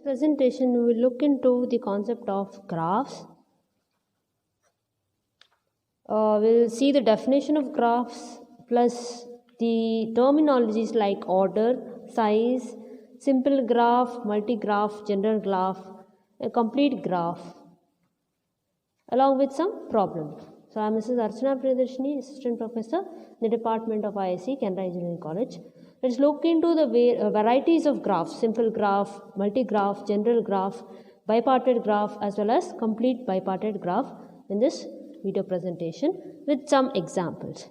Presentation, we will look into the concept of graphs. We'll see the definition of graphs plus the terminologies like order, size, simple graph, multi-graph, general graph, a complete graph, along with some problems. So I am Mrs. Archana Priyadarshini, Assistant Professor in the Department of ISC, Canara Engineering College. Let's look into the varieties of graphs: simple graph, multi-graph, general graph, bipartite graph, as well as complete bipartite graph in this video presentation with some examples.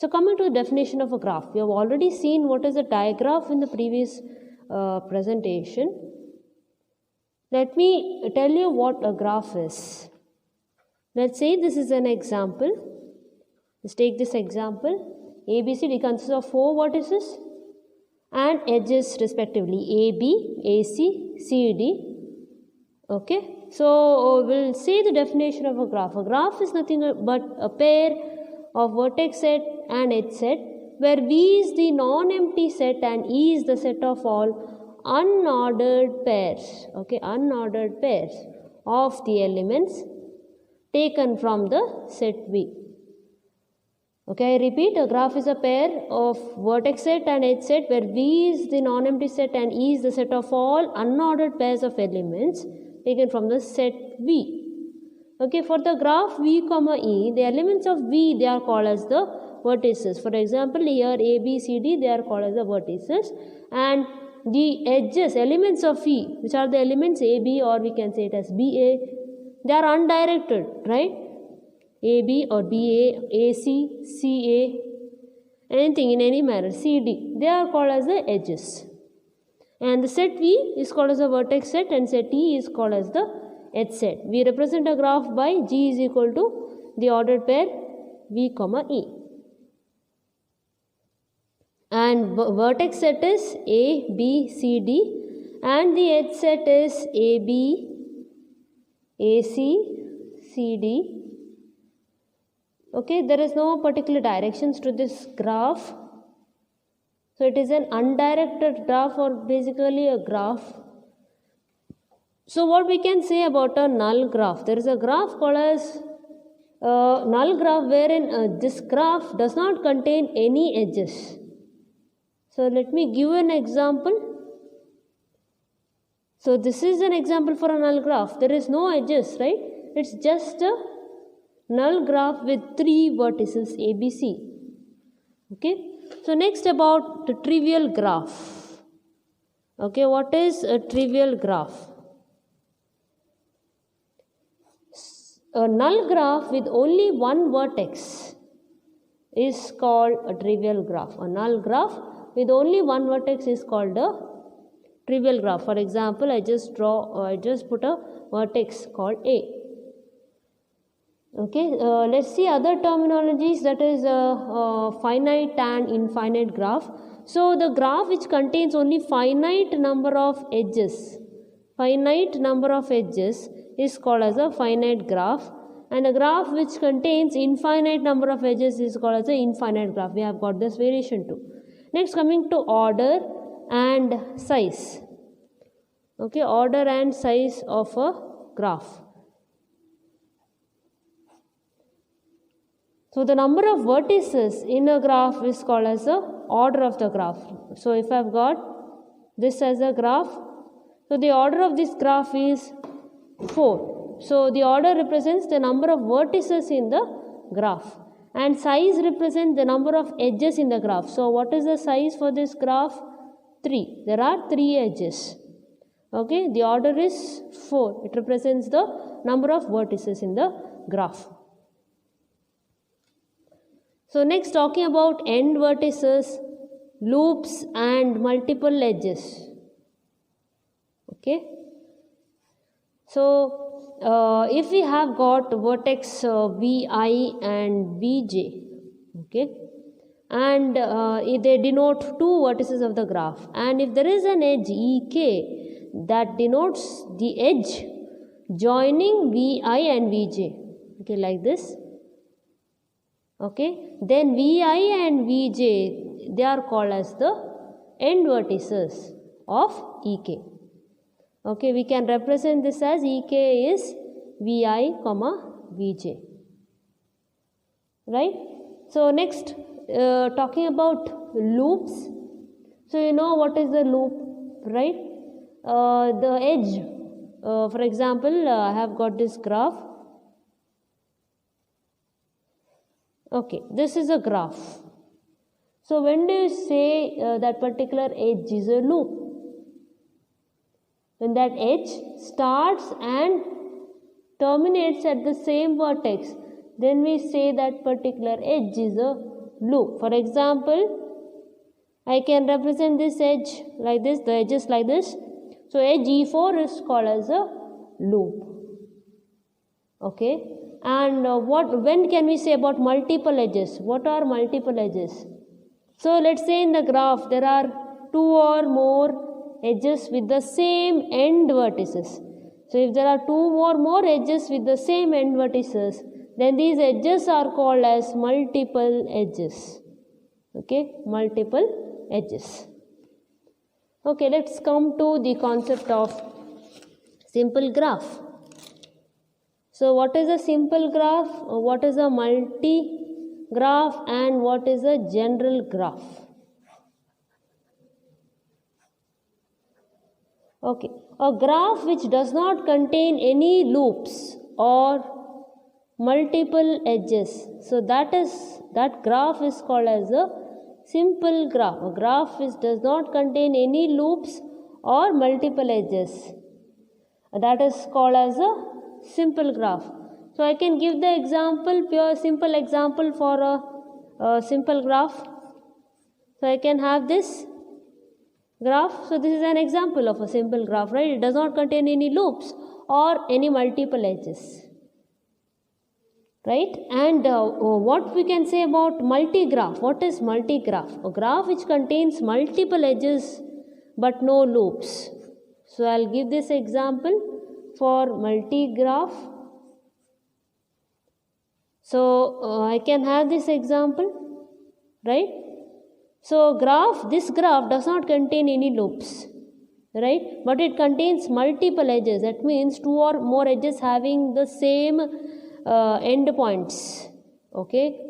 So coming to the definition of a graph, we have already seen what is a digraph in the previous presentation. Let me tell you what a graph is. Let's say this is an example. Let's take this example. ABCD consists of 4 vertices and edges respectively, AB, AC, CD. Okay. So we'll see the definition of a graph. A graph is nothing but a pair of vertex set and edge set where V is the non-empty set and E is the set of all unordered pairs. Okay, unordered pairs of the elements taken from the set V. Okay, I repeat, a graph is a pair of vertex set and edge set where V is the non-empty set and E is the set of all unordered pairs of elements taken from the set V. Okay, for the graph V comma E, the elements of V, they are called as the vertices. For example, here A, B, C, D, they are called as the vertices, and the edges, elements of E, which are the elements A, B, or we can say it as B, A, they are undirected, right? A, B or B, A, A, C, C, A, anything in any manner, C, D, they are called as the edges. And the set V is called as a vertex set and set E is called as the edge set. We represent a graph by G is equal to the ordered pair V comma E. And vertex set is A, B, C, D, and the edge set is A, B, A, C, C, D. Okay, there is no particular directions to this graph. So it is an undirected graph or basically a graph. So what we can say about a null graph? There is a graph called as null graph wherein this graph does not contain any edges. So let me give an example. So this is an example for a null graph. There is no edges, right? It's just a null graph with 3 vertices A, B, C. Okay. So next about the trivial graph. Okay, what is a trivial graph? A null graph with only one vertex is called a trivial graph. A null graph with only one vertex is called a trivial graph. For example, I just put a vertex called A. Okay, let's see other terminologies, that is finite and infinite graph. So the graph which contains only finite number of edges is called as a finite graph, and a graph which contains infinite number of edges is called as an infinite graph. We have got this variation too. Next, coming to order and size. Okay, order and size of a graph. So the number of vertices in a graph is called as the order of the graph. So if I have got this as a graph, so the order of this graph is 4. So the order represents the number of vertices in the graph, and size represents the number of edges in the graph. So what is the size for this graph? 3. There are 3 edges. Okay, the order is 4. It represents the number of vertices in the graph. So next, talking about end vertices, loops and multiple edges. Okay. So if we have got vertex Vi and Vj, okay, and they denote two vertices of the graph. And if there is an edge EK, that denotes the edge joining VI and VJ. Okay, like this. Okay, then VI and VJ, they are called as the end vertices of EK. Okay, we can represent this as EK is VI comma VJ. Right? So next, talking about loops. So you know what is the loop, right? The edge. For example, I have got this graph. Okay, this is a graph. So when do you say that particular edge is a loop? When that edge starts and terminates at the same vertex, then we say that particular edge is a loop. For example, I can represent this edge like this, the edge is like this. So edge E4 is called as a loop. Okay, and when can we say about multiple edges? What are multiple edges? So let's say in the graph there are two or more edges with the same end vertices. So if there are two or more edges with the same end vertices, then these edges are called as multiple edges. Okay, multiple edges. Okay, let's come to the concept of simple graph. So what is a simple graph, what is a multi-graph, and what is a general graph? Okay, a graph which does not contain any loops or multiple edges. So that graph is called as a simple graph. A graph which does not contain any loops or multiple edges. That is called as a simple graph. So I can give the example, pure simple example for a simple graph. So I can have this graph. So this is an example of a simple graph, right? It does not contain any loops or any multiple edges, right? And what we can say about multi-graph? What is multi-graph? A graph which contains multiple edges but no loops. So I'll give this example for multi-graph. So I can have this example, right? So this graph does not contain any loops, right? But it contains multiple edges. That means two or more edges having the same end points. Okay.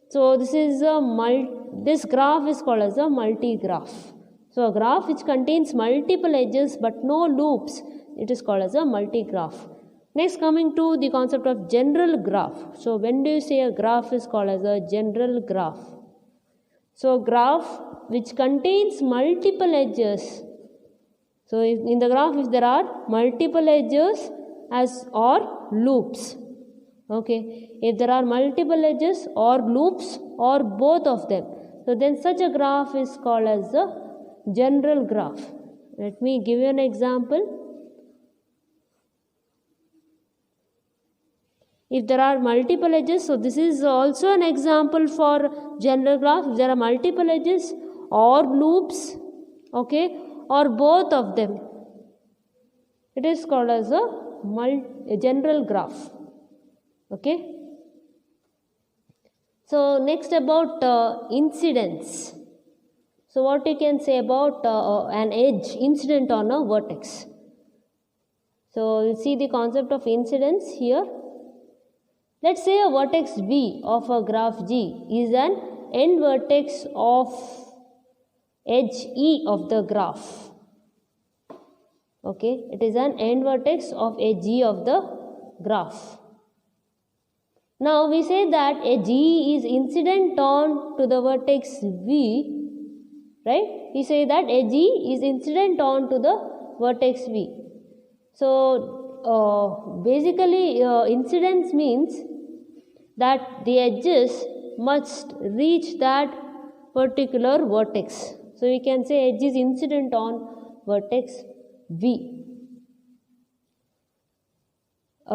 So this graph is called as a multi-graph. So a graph which contains multiple edges but no loops, it is called as a multi-graph. Next, coming to the concept of general graph. So when do you say a graph is called as a general graph? So graph which contains multiple edges. So in the graph, if there are multiple edges or loops. Okay, if there are multiple edges or loops or both of them, so then such a graph is called as a general graph. Let me give you an example. If there are multiple edges, so this is also an example for general graph. If there are multiple edges or loops, okay, or both of them, it is called as a general graph. Okay. So next about incidence. So what you can say about an edge incident on a vertex. So you see the concept of incidence here. Let's say a vertex V of a graph G is an end vertex of edge E of the graph. Okay, it is an end vertex of edge E of the graph. Now we say that edge E is incident on to the vertex V, right? We say that edge E is incident on to the vertex V. So basically incidence means that the edges must reach that particular vertex. So we can say edge is incident on vertex V.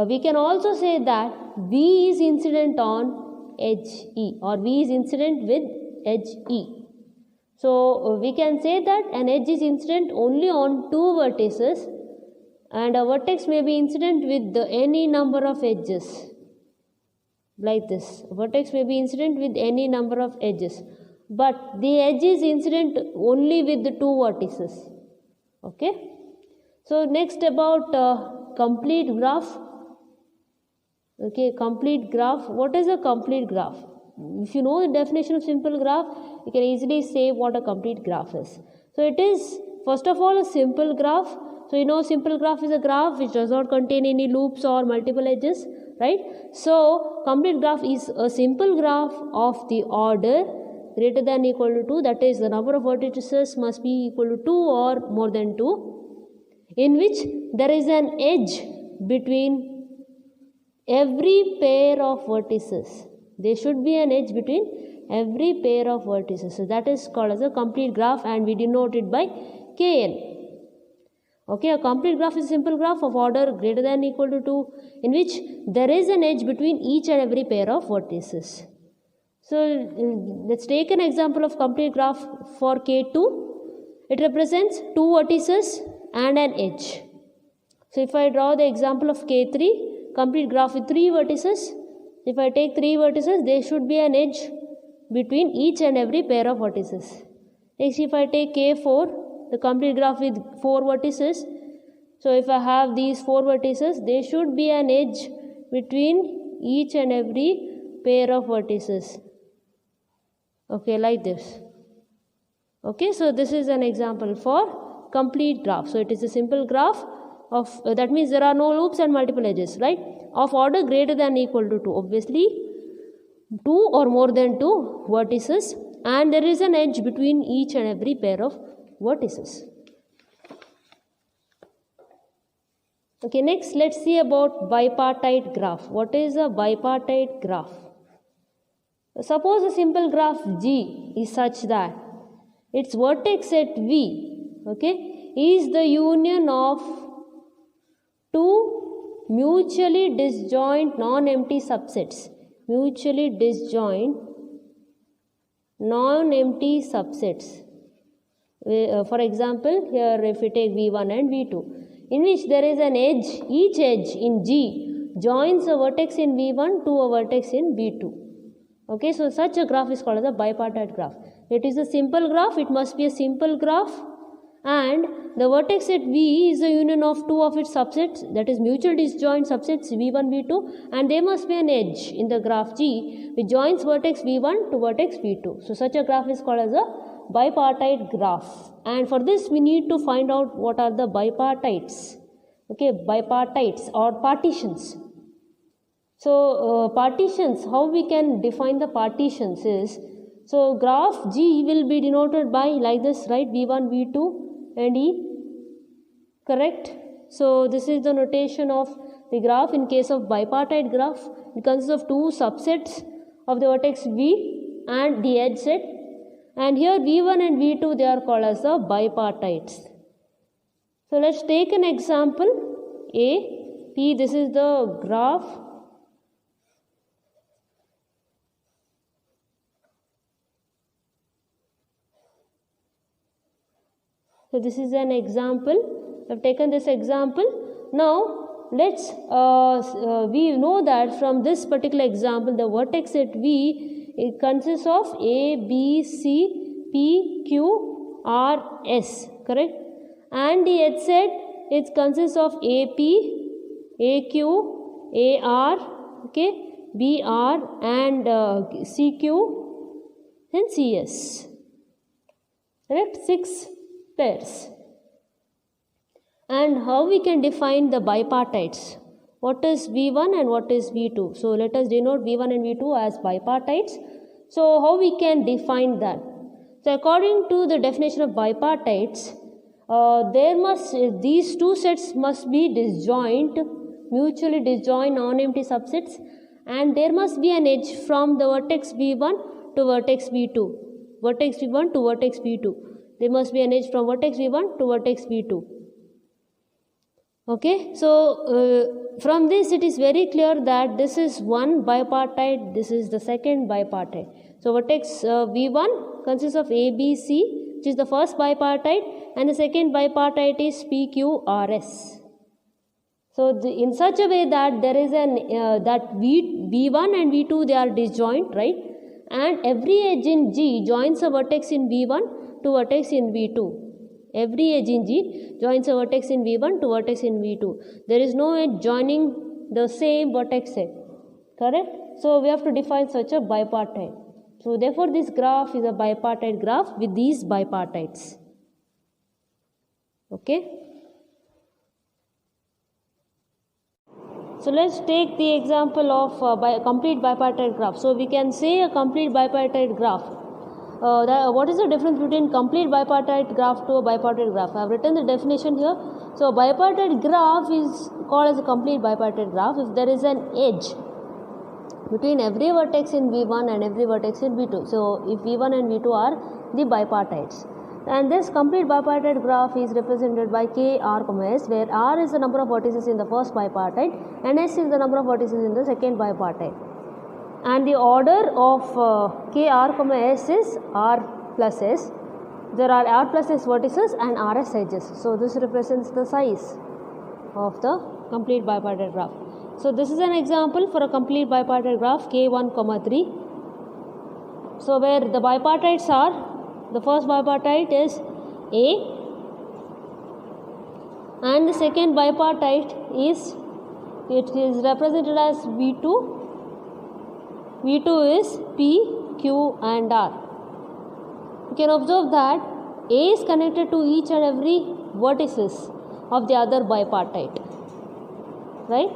We can also say that V is incident on edge E, or V is incident with edge E. So we can say that an edge is incident only on two vertices, and a vertex may be incident with any number of edges. Like this, vertex may be incident with any number of edges, but the edge is incident only with the two vertices. Okay. So next about complete graph. Okay, complete graph. What is a complete graph? If you know the definition of simple graph, you can easily say what a complete graph is. So it is first of all a simple graph. So you know simple graph is a graph which does not contain any loops or multiple edges, right? So complete graph is a simple graph of the order greater than equal to 2, that is the number of vertices must be equal to 2 or more than 2, in which there is an edge between every pair of vertices. There should be an edge between every pair of vertices. So that is called as a complete graph, and we denote it by Kn. Okay, a complete graph is a simple graph of order greater than equal to 2, in which there is an edge between each and every pair of vertices. So let's take an example of complete graph for K2. It represents two vertices and an edge. So if I draw the example of K3, complete graph with three vertices. If I take three vertices, there should be an edge between each and every pair of vertices. Next, if I take K4, the complete graph with four vertices. So if I have these four vertices, there should be an edge between each and every pair of vertices. Okay, like this. Okay, so this is an example for complete graph. So it is a simple graph of that means there are no loops and multiple edges, right? Of order greater than equal to 2. Obviously, 2 or more than 2 vertices, and there is an edge between each and every pair of vertices. Okay, next let's see about bipartite graph. What is a bipartite graph? Suppose a simple graph G is such that its vertex at V, okay, is the union of two mutually disjoint non-empty subsets. Mutually disjoint non-empty subsets. For example, here if we take V1 and V2, in which there is an edge, each edge in G joins a vertex in V1 to a vertex in V2. Okay, so such a graph is called as a bipartite graph. It is a simple graph, it must be a simple graph, and the vertex at V is the union of two of its subsets, that is mutual disjoint subsets V1, V2, and there must be an edge in the graph G which joins vertex V1 to vertex V2. So such a graph is called as a bipartite graph, and for this we need to find out what are the bipartites. Okay, bipartites or partitions. So partitions, how we can define the partitions is, so graph G will be denoted by like this, right? V1, V2 and E, correct? So this is the notation of the graph in case of bipartite graph. It consists of two subsets of the vertex V and the edge set, and here V1 and V2 they are called as the bipartites. So let's take an example A, P, this is the graph. So this is an example. I've taken this example. Now let's we know that from this particular example the vertex at V, it consists of A, B, C, P, Q, R, S, correct? And the edge set, it consists of AP, AQ, AR, okay, BR and CQ and CS. Correct? 6 pairs. And how we can define the bipartites? What is V1 and what is V2? So let us denote V1 and V2 as bipartites. So how we can define that? So according to the definition of bipartites, these two sets must be disjoint, mutually disjoint non-empty subsets, and there must be an edge from the vertex V1 to vertex V2. Vertex V1 to vertex V2. There must be an edge from vertex V1 to vertex V2. Okay, so from this it is very clear that this is one bipartite, this is the second bipartite. So vertex V1 consists of A, B, C, which is the first bipartite, and the second bipartite is P, Q, R, S. So in such a way that there is an that V1 and V2 they are disjoint, right? And every edge in G joins a vertex in V1 to vertex in V2. Every edge in G joins a vertex in V1 to vertex in V2. There is no edge joining the same vertex set. Correct? So we have to define such a bipartite. So therefore this graph is a bipartite graph with these bipartites. Okay? So let's take the example of complete bipartite graph. So we can say a complete bipartite graph. What is the difference between complete bipartite graph to a bipartite graph? I have written the definition here. So a bipartite graph is called as a complete bipartite graph if there is an edge between every vertex in V1 and every vertex in V2. So if V1 and V2 are the bipartites. And this complete bipartite graph is represented by K, R, S, where R is the number of vertices in the first bipartite and S is the number of vertices in the second bipartite. And the order of K, R, S is R plus S. There are R plus S vertices and RS edges. So this represents the size of the complete bipartite graph. So this is an example for a complete bipartite graph K1, 3. So where the bipartites are, the first bipartite is A and the second bipartite is, it is represented as V2. V2 is P, Q and R. You can observe that A is connected to each and every vertices of the other bipartite, right?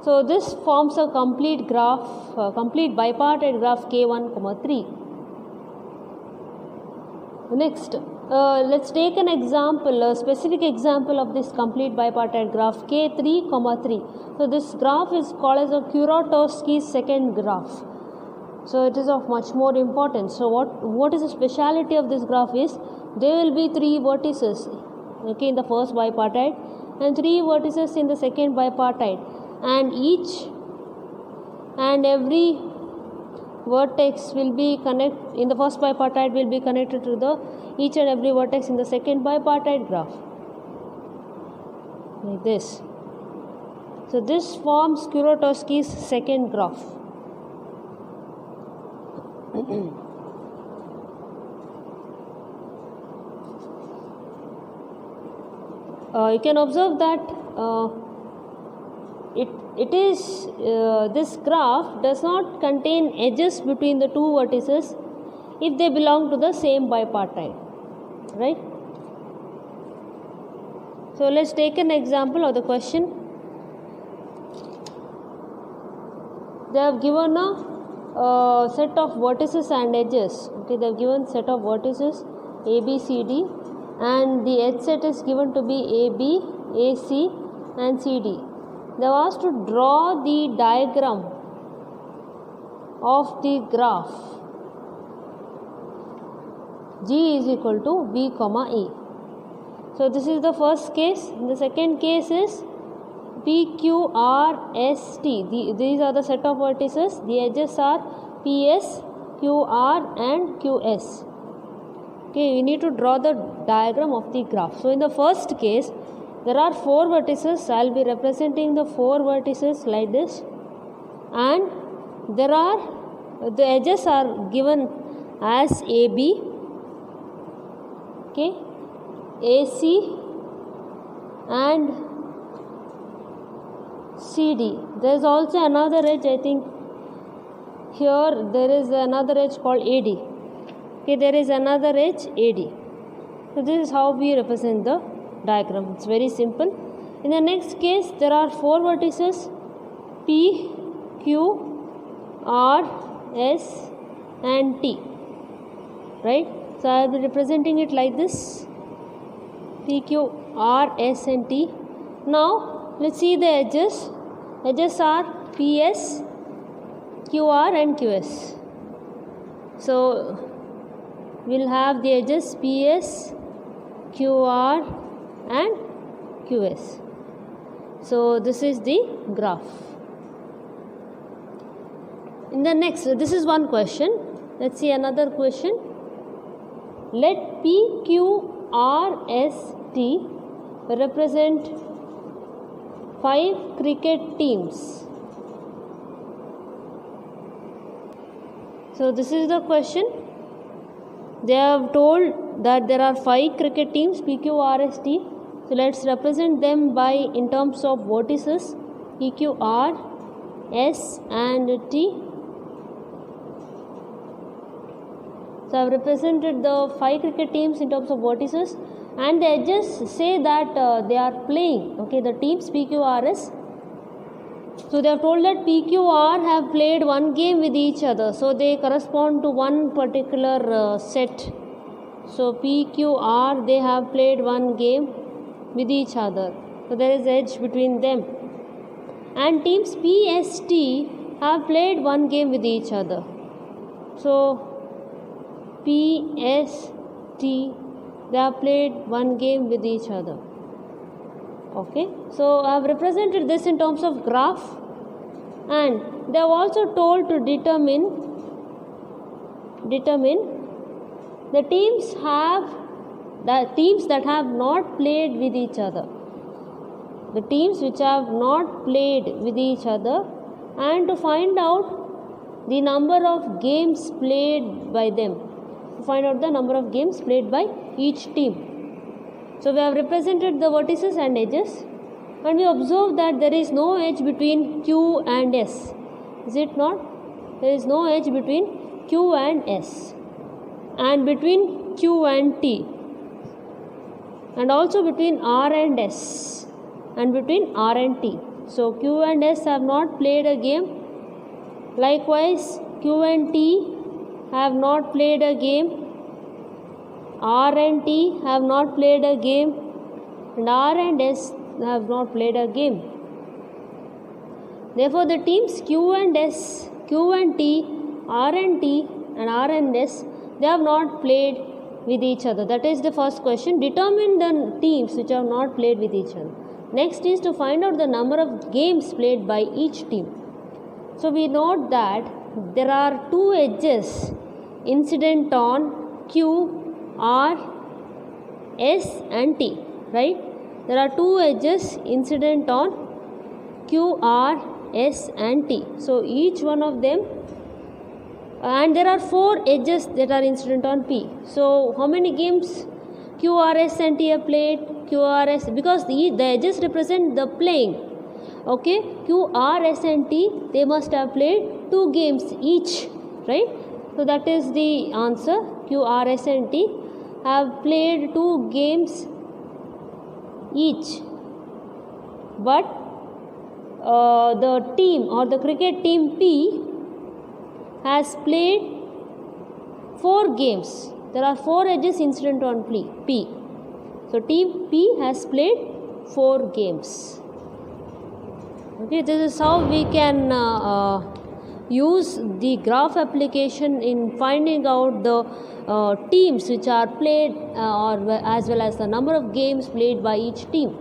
So this forms a complete graph, complete bipartite graph K1, 3. Next, let's take an example, a specific example of this complete bipartite graph K3, 3. So this graph is called as a Kuratowski's second graph. So it is of much more importance. So what is the speciality of this graph is, there will be 3 vertices, okay, in the first bipartite and 3 vertices in the second bipartite, and each and every vertex will be connected in the first bipartite will be connected to the each and every vertex in the second bipartite graph, like this. So this forms Kuratowski's second graph. You can observe that this graph does not contain edges between the 2 vertices if they belong to the same bipartite, right? So let's take an example of the question. They have given a set of vertices and edges. Okay, they have given set of vertices A, B, C, D, and the edge set is given to be AB, AC, and CD. They have asked to draw the diagram of the graph G is equal to V, E. So this is the first case. The second case is P, Q, R, S, T. These are the set of vertices. The edges are PS, QR and QS. Okay, we need to draw the diagram of the graph. So in the first case, there are 4 vertices. I will be representing the 4 vertices like this, and the edges are given as AB, okay, AC and CD. There is also another edge, I think here there is another edge called AD. Okay, there is another edge AD. So this is how we represent the diagram. It's very simple. In the next case, there are 4 vertices P, Q, R, S and T, right? So I will be representing it like this: P, Q, R, S and T. Now let's see the edges. Edges are PS, QR and QS. So we'll have the edges PS, QR and QS. So this is the graph. in the next, this is one question. Let's see another question. Let P, Q, R, S, T represent 5 cricket teams. So this is the question. They have told that there are 5 cricket teams, P, Q, R, S, T. So let's represent them by in terms of vertices P, Q, R, S and T. So I have represented the 5 cricket teams in terms of vertices, and the edges say that they are playing. Okay, the teams P, Q, R, S. So they have told that P, Q, R have played one game with each other. So they correspond to one particular set. So P, Q, R, they have played one game with each other. So there is edge between them. And teams P, S, T have played one game with each other. So P, S, T, they have played one game with each other. Okay, so I have represented this in terms of graph, and they have also told to determine the teams that have not played with each other, the teams which have not played with each other, and to find out the number of games played by them, to find out the number of games played by each team. So we have represented the vertices and edges, and we observe that there is no edge between Q and S. Is it not? There is no edge between Q and S, and between Q and T, and also between R and S, and between R and T. So Q and S have not played a game. Likewise, Q and T have not played a game. R and T have not played a game, and R and S have not played a game. Therefore, the teams Q and S, Q and T, R and T, and R and S, they have not played with each other. That is the first question. Determine the teams which have not played with each other. Next is to find out the number of games played by each team. So we note that there are 2 edges incident on Q, R, S and T, right? There are 2 edges incident on Q, R, S and T. So each one of them, and there are 4 edges that are incident on P. So how many games Q, R, S and T have played? Q, R, S, because the edges represent the playing. Okay, Q, R, S and T, they must have played 2 games each, right? So that is the answer. Q, R, S and T have played 2 games each, but the team or the cricket team P has played 4 games. There are 4 edges incident on P. So team P has played 4 games. Okay, this is how we can use the graph application in finding out the teams which are played or as well as the number of games played by each team.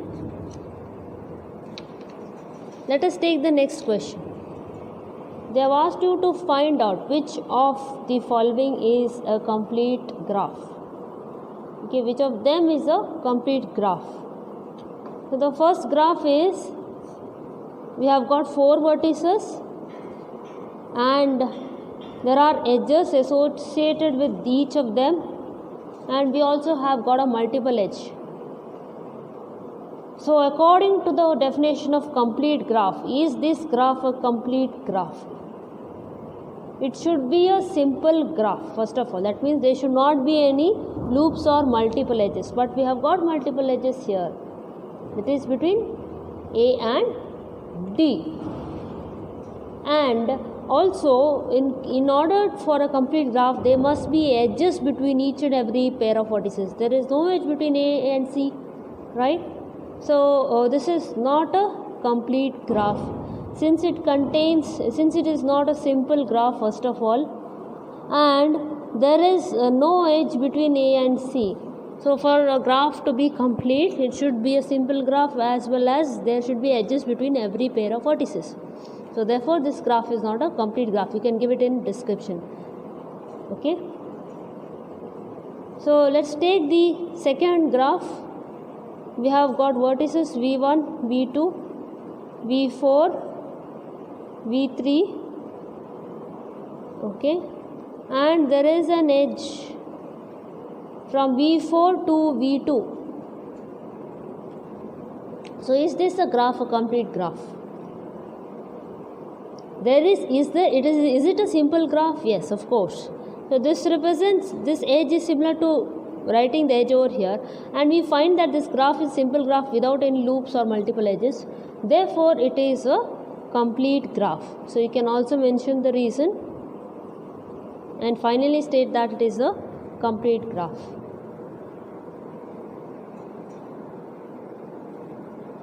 Let us take the next question. They have asked you to find out which of the following is a complete graph. Okay, which of them is a complete graph? So the first graph is, we have got 4 vertices and there are edges associated with each of them, and we also have got a multiple edge. So according to the definition of complete graph, is this graph a complete graph? It should be a simple graph first of all. That means there should not be any loops or multiple edges, but we have got multiple edges here. It is between A and D. And also in order for a complete graph, there must be edges between each and every pair of vertices. There is no edge between A and C, right? So this is not a complete graph since it is not a simple graph first of all, and there is no edge between A and C. So for a graph to be complete, it should be a simple graph as well as there should be edges between every pair of vertices. So therefore this graph is not a complete graph. You can give it in description. Okay. So let's take the second graph. We have got vertices V1, V2, V4, V3. Okay. And there is an edge from V4 to V2. So is this a graph, a complete graph? Is it a simple graph? Yes, of course. So this represents, this edge is similar to writing the edge over here, and we find that this graph is simple graph without any loops or multiple edges. Therefore it is a complete graph. So you can also mention the reason and finally state that it is a complete graph.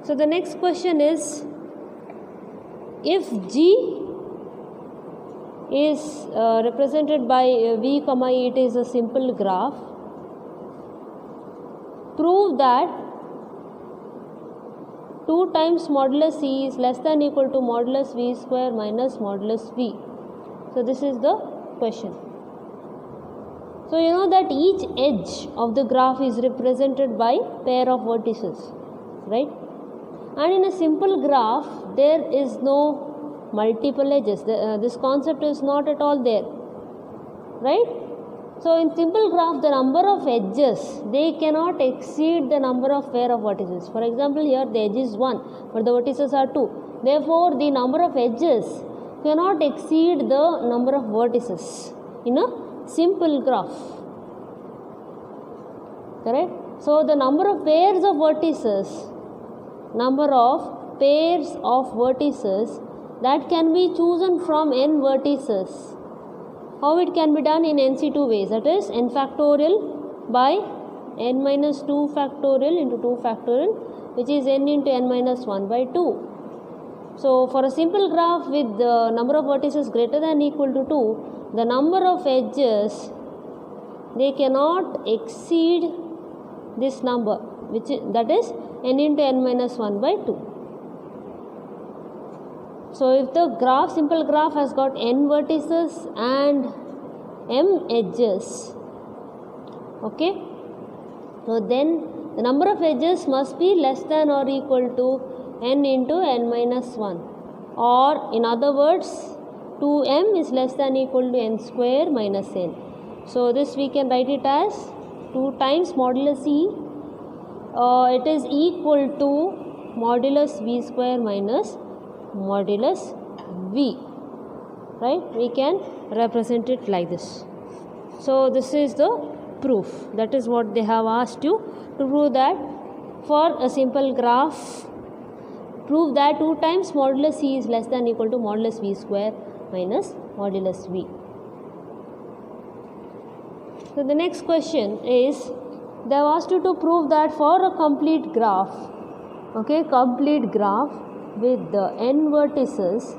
So the next question is, if G is represented by V, E, it is a simple graph, prove that 2 times modulus E is less than equal to modulus V square minus modulus V. So this is the question. So you know that each edge of the graph is represented by pair of vertices, right? And in a simple graph there is no multiple edges. This concept is not at all there, right? So in simple graph, the number of edges, they cannot exceed the number of pair of vertices. For example, here the edge is 1 but the vertices are 2. Therefore the number of edges cannot exceed the number of vertices in a simple graph, correct? So the number of pairs of vertices that can be chosen from n vertices. How it can be done? In NC2 ways, that is n factorial by n minus 2 factorial into 2 factorial, which is n into n minus 1 by 2. So for a simple graph with the number of vertices greater than or equal to 2, the number of edges, they cannot exceed this number, that is n into n minus 1 by 2. So if the simple graph has got n vertices and m edges, okay, so then the number of edges must be less than or equal to n into n minus 1, or in other words 2m is less than or equal to n square minus n. So this we can write it as 2 times modulus E, it is equal to modulus V square minus modulus V, right? We can represent it like this. So this is the proof. That is what they have asked you to prove that for a simple graph, prove that 2 times modulus E is less than or equal to modulus V square minus modulus V. So the next question is, they have asked you to prove that for a complete graph, okay, complete graph with the n vertices,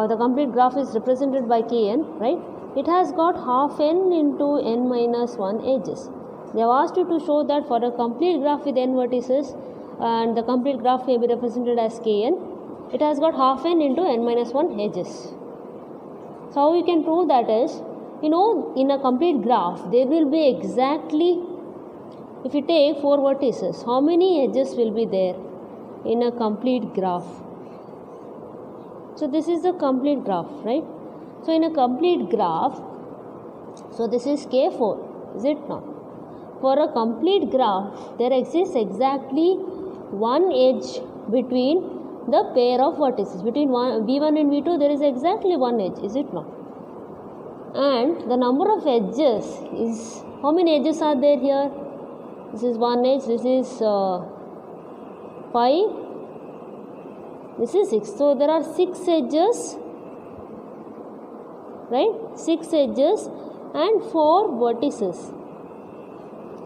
the complete graph is represented by Kn, right? It has got half n into n minus 1 edges. They have asked you to show that for a complete graph with n vertices, and the complete graph may be represented as Kn, it has got half n into n minus 1 edges. So how you can prove that is, you know, in a complete graph there will be exactly, if you take 4 vertices, how many edges will be there in a complete graph? So this is the complete graph, right? So in a complete graph, so this is K4, is it not? For a complete graph, there exists exactly one edge between the pair of vertices. Between V1 and V2, there is exactly one edge, is it not? And the number of edges is, how many edges are there here? This is 1 edge, this is 5, this is 6. So there are 6 edges, right? 6 edges and 4 vertices.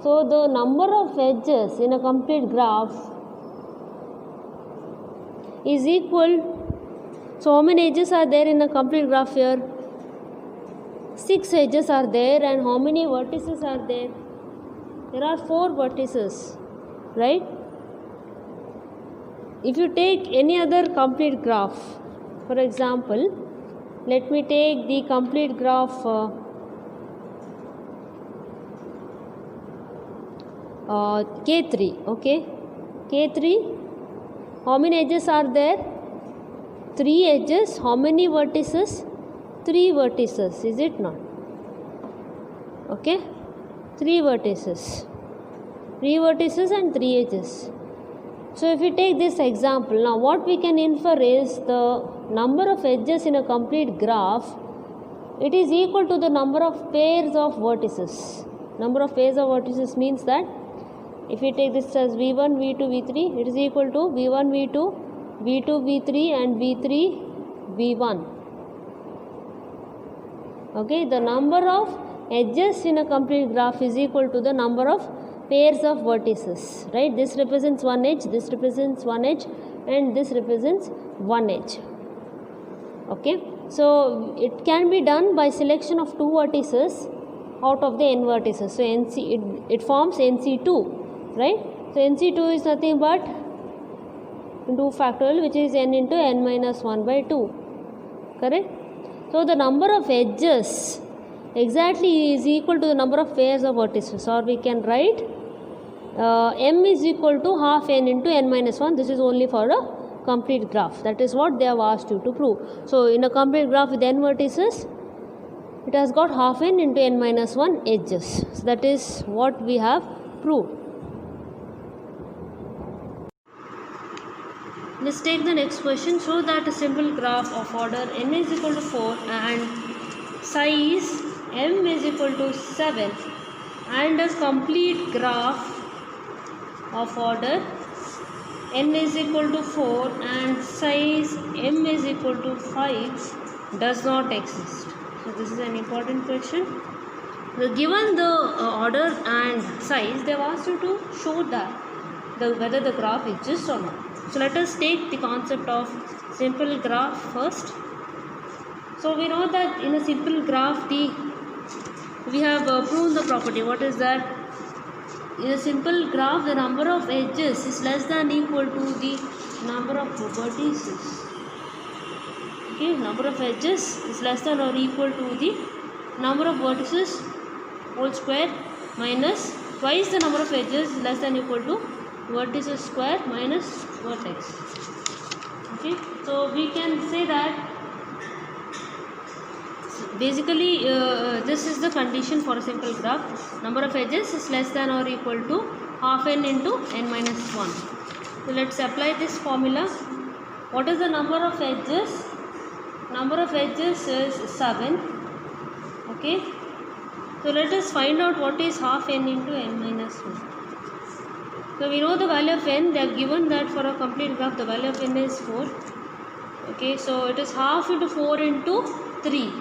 So the number of edges in a complete graph is equal. So how many edges are there in a complete graph here? 6 edges are there, and how many vertices are there? There are 4 vertices, right? if you take any other complete graph, for example, let me take the complete graph K3. Okay, K3, how many edges are there? 3 edges. How many vertices? 3 vertices, is it not? Okay, 3 vertices. 3 vertices and 3 edges. So if we take this example, now what we can infer is the number of edges in a complete graph, it is equal to the number of pairs of vertices. Number of pairs of vertices means that if we take this as v1, v2, v3, it is equal to v1, v2, v2, v3 and v3, v1. Okay, the number of edges in a complete graph is equal to the number of pairs of vertices, right? This represents one edge, this represents one edge, and this represents one edge. Okay, so it can be done by selection of 2 vertices out of the n vertices. So it forms NC2. Right? So NC2 is nothing but 2 factorial, which is n into n minus 1 by 2. Correct? So the number of edges exactly is equal to the number of pairs of vertices, or we can write m is equal to half n into n minus 1. This is only for a complete graph. That is what they have asked you to prove. So in a complete graph with n vertices, it has got half n into n minus 1 edges. So that is what we have proved. Let's take the next question. Show that a simple graph of order n is equal to 4 and size m is equal to 7 and a complete graph of order n is equal to 4 and size m is equal to 5 does not exist. So this is an important question. Given the order and size, they have asked you to show that whether the graph exists or not. So let us take the concept of simple graph first. So we know that in a simple graph we have proven the property. What is that? In a simple graph, the number of edges is less than equal to the number of vertices. Okay, number of edges is less than or equal to the number of vertices whole square minus twice the number of edges is less than equal to vertices square minus vertex. Okay, so we can say that basically this is the condition for a simple graph. Number of edges is less than or equal to half n into n minus 1. So let's apply this formula. What is the number of edges? Number of edges is 7. Okay, so let us find out what is half n into n minus 1. So we know the value of n. They have given that for a complete graph the value of n is 4. Okay, so it is half into 4 into 3.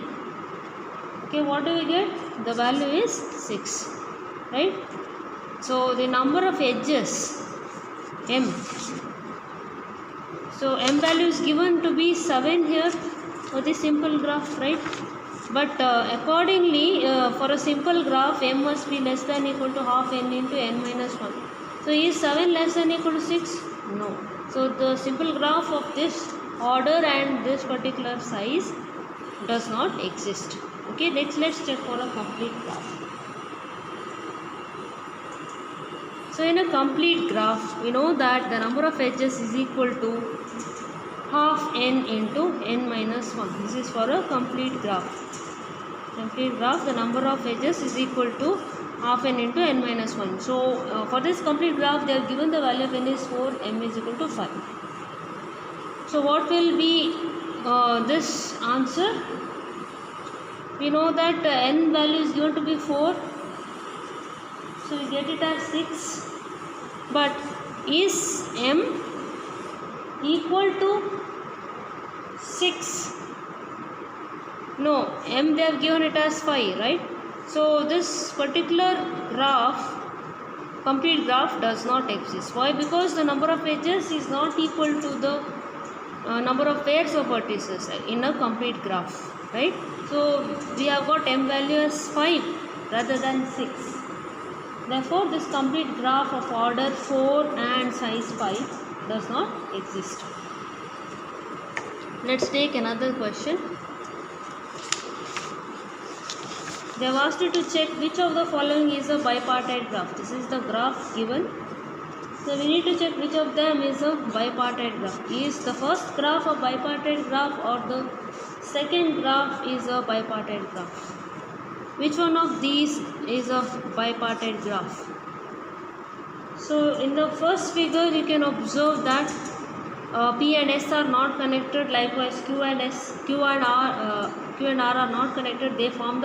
Okay, what do we get? The value is 6, right? So the number of edges m. So m value is given to be 7 here for the simple graph, right? But accordingly for a simple graph m must be less than equal to half n into n minus 1. So is 7 less than equal to 6? No. So the simple graph of this order and this particular size does not exist. Okay, let's check for a complete graph. So in a complete graph, we know that the number of edges is equal to half n into n minus 1. This is for a complete graph. Complete graph, the number of edges is equal to half n into n minus 1. So for this complete graph, they have given the value of n is 4, m is equal to 5. So what will be this answer? We know that n value is given to be 4, so we get it as 6. But is m equal to 6? No, m they have given it as 5, right? So this particular graph, complete graph, does not exist. Why? Because the number of edges is not equal to the number of pairs of vertices in a complete graph, right? So we have got m value as 5 rather than 6. Therefore this complete graph of order 4 and size 5 does not exist. Let's take another question. They have asked you to check which of the following is a bipartite graph. This is the graph given. So we need to check which of them is a bipartite graph. Is the first graph a bipartite graph or the second graph is a bipartite graph? Which one of these is a bipartite graph? So in the first figure you can observe that P and S are not connected. Likewise Q and R are not connected. They form the